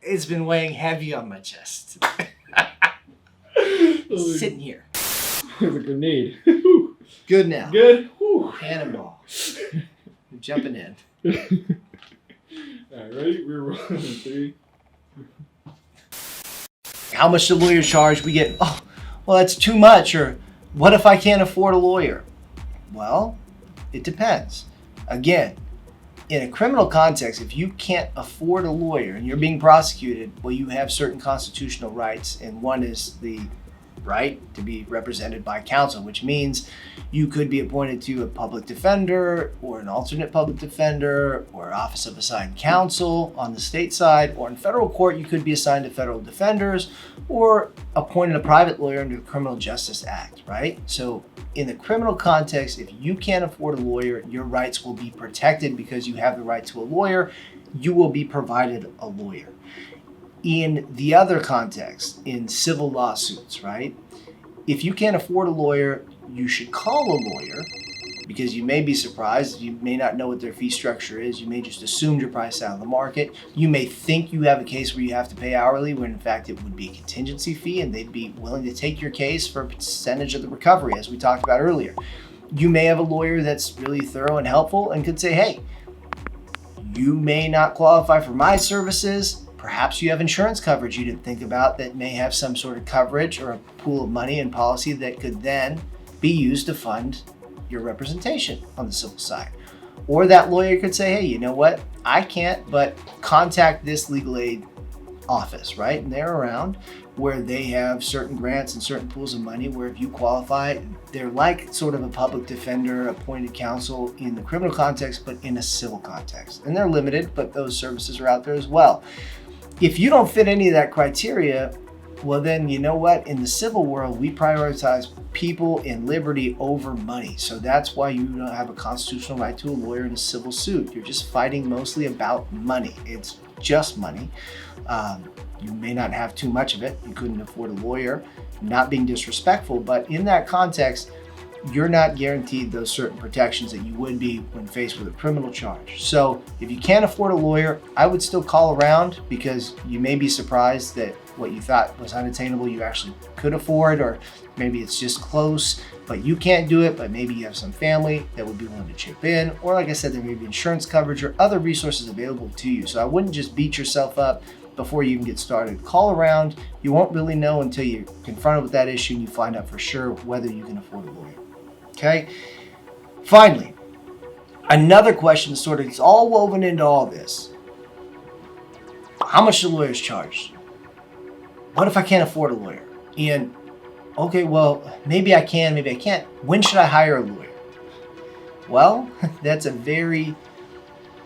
It's been weighing heavy on my chest. Sitting here. It's a grenade. Good now. Good. Whew. Cannonball. I'm jumping in. Alright, ready? We're rolling 3. How much do lawyers charge? We get, oh, well, that's too much. Or what if I can't afford a lawyer? Well, it depends. Again, in a criminal context, if you can't afford a lawyer and you're being prosecuted, well, you have certain constitutional rights, and one is the right to be represented by counsel, which means you could be appointed to a public defender or an alternate public defender or office of assigned counsel on the state side, or in federal court you could be assigned to federal defenders or appointed a private lawyer under the Criminal Justice Act, right? So in the criminal context, if you can't afford a lawyer, your rights will be protected because you have the right to a lawyer. You will be provided a lawyer. In the other context, in civil lawsuits, right? If you can't afford a lawyer, you should call a lawyer, because you may be surprised. You may not know what their fee structure is. You may just assume your price out of the market. You may think you have a case where you have to pay hourly, when in fact it would be a contingency fee, and they'd be willing to take your case for a percentage of the recovery, as we talked about earlier. You may have a lawyer that's really thorough and helpful and could say, hey, you may not qualify for my services. Perhaps you have insurance coverage you didn't think about that may have some sort of coverage or a pool of money and policy that could then be used to fund your representation on the civil side. Or that lawyer could say, hey, you know what? I can't, but contact this legal aid office, right? And they're around, where they have certain grants and certain pools of money where if you qualify, they're like sort of a public defender, appointed counsel in the criminal context, but in a civil context. And they're limited, but those services are out there as well. If you don't fit any of that criteria, well then, you know what? In the civil world, we prioritize people and liberty over money. So that's why you don't have a constitutional right to a lawyer in a civil suit. You're just fighting mostly about money. It's just money. You may not have too much of it. You couldn't afford a lawyer. Not being disrespectful, but in that context, you're not guaranteed those certain protections that you would be when faced with a criminal charge. So if you can't afford a lawyer, I would still call around, because you may be surprised that what you thought was unattainable you actually could afford, or maybe it's just close, but you can't do it, but maybe you have some family that would be willing to chip in, or like I said, there may be insurance coverage or other resources available to you. So I wouldn't just beat yourself up before you even get started. Call around. You won't really know until you're confronted with that issue and you find out for sure whether you can afford a lawyer. Okay. Finally, another question it's all woven into all this. How much do lawyers charge? What if I can't afford a lawyer? And okay, well, maybe I can, maybe I can't. When should I hire a lawyer? Well, that's a very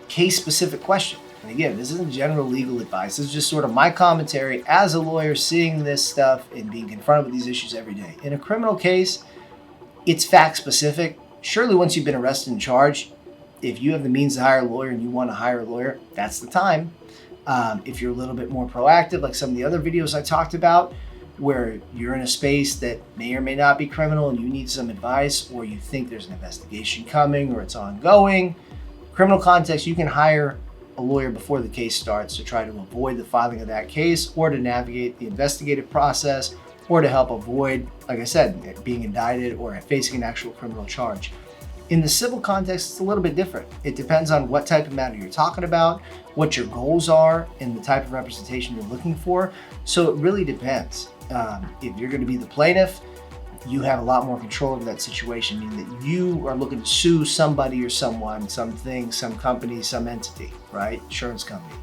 case-specific question. And again, this isn't general legal advice. This is just sort of my commentary as a lawyer, seeing this stuff and being confronted with these issues every day. In a criminal case, it's fact specific. Surely once you've been arrested and charged, if you have the means to hire a lawyer and you want to hire a lawyer, that's the time. If you're a little bit more proactive, like some of the other videos I talked about, where you're in a space that may or may not be criminal and you need some advice, or you think there's an investigation coming or it's ongoing, criminal context, you can hire a lawyer before the case starts to try to avoid the filing of that case, or to navigate the investigative process, or to help avoid, like I said, being indicted or facing an actual criminal charge. In the civil context, it's a little bit different. It depends on what type of matter you're talking about, what your goals are, and the type of representation you're looking for. So it really depends. If you're going to be the plaintiff, you have a lot more control over that situation, meaning that you are looking to sue somebody or someone, something, some company, some entity, right? Insurance company.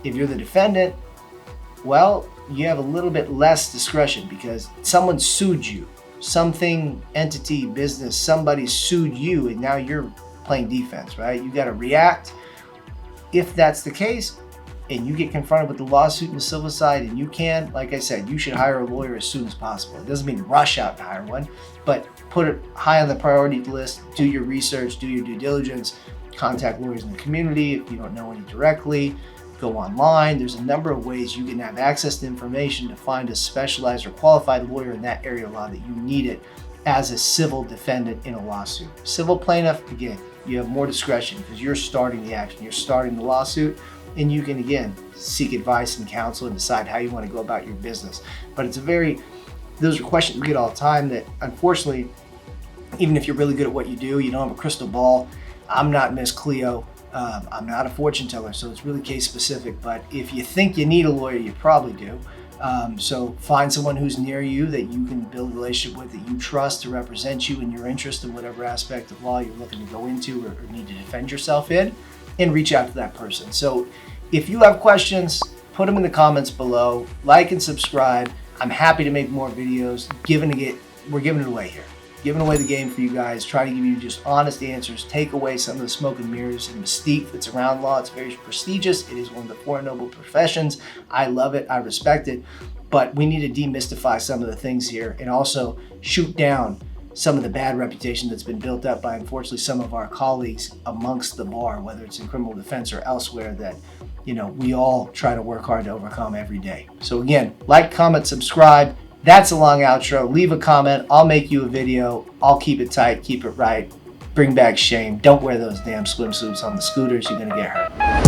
If you're the defendant, well, you have a little bit less discretion because someone sued you. Something, entity, business, somebody sued you, and now you're playing defense, right? You got to react. If that's the case, and you get confronted with the lawsuit in the civil side, and you can, like I said, you should hire a lawyer as soon as possible. It doesn't mean rush out and hire one, but put it high on the priority list, do your research, do your due diligence, contact lawyers in the community if you don't know any directly, go online. There's a number of ways you can have access to information to find a specialized or qualified lawyer in that area of law that you need it as a civil defendant in a lawsuit. Civil plaintiff, again, you have more discretion because you're starting the action, you're starting the lawsuit. and you can, again, seek advice and counsel and decide how you want to go about your business. But those are questions we get all the time that, unfortunately, even if you're really good at what you do, you don't have a crystal ball. I'm not Miss Cleo. I'm not a fortune teller, so it's really case specific. But if you think you need a lawyer, you probably do. So find someone who's near you that you can build a relationship with, that you trust to represent you in your interest in whatever aspect of law you're looking to go into or need to defend yourself in, and reach out to that person. So if you have questions, put them in the comments below. Like and subscribe. I'm happy to make more videos. We're giving it away here. Giving away the game for you guys, try to give you just honest answers, take away some of the smoke and mirrors and mystique that's around law. It's very prestigious. It is one of the four noble professions. I love it. I respect it. But we need to demystify some of the things here and also shoot down some of the bad reputation that's been built up by, unfortunately, some of our colleagues amongst the bar, whether it's in criminal defense or elsewhere, that, we all try to work hard to overcome every day. So again, like, comment, subscribe. That's a long outro. Leave a comment. I'll make you a video. I'll keep it tight, keep it right. Bring back shame. Don't wear those damn swimsuits on the scooters. You're going to get hurt.